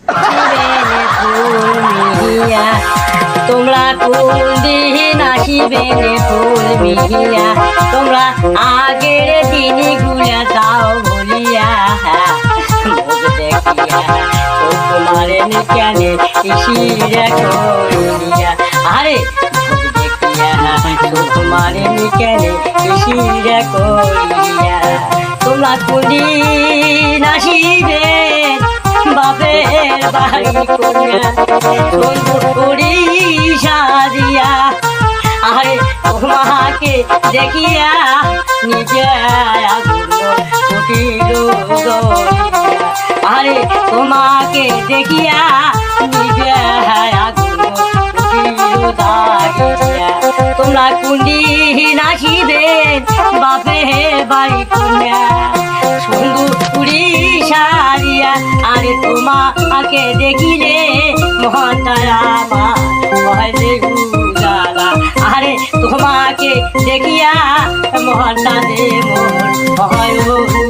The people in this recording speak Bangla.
ফুল মিহিয়া তোমরা কোন দিন আসিবে ফুল মিহিয়া তোমরা আগের দিনগুলা তাও বলিয়া মুখ দেখিয়া তোমারে কেনে শিরা করিয়া আরে মুখ দেখিয়া তোমারে কেনে শিরা করিয়া তোমরা কোন দিন আসিবে বাপের বাড়ি করিয়া করি সাজিয়া আরে তোমাকে দেখিয়া নিজে আরে তোমাকে দেখিয়া নিজে তোমরা কুন্ডি নাচিবে বাপের বাড়ি করিয়া সুন্দরী সারিয়া আরে তোমাকে দেখিলে মহাতারা মা উজালা আরে তোমাকে দেখিয়া মহাতা দে মোর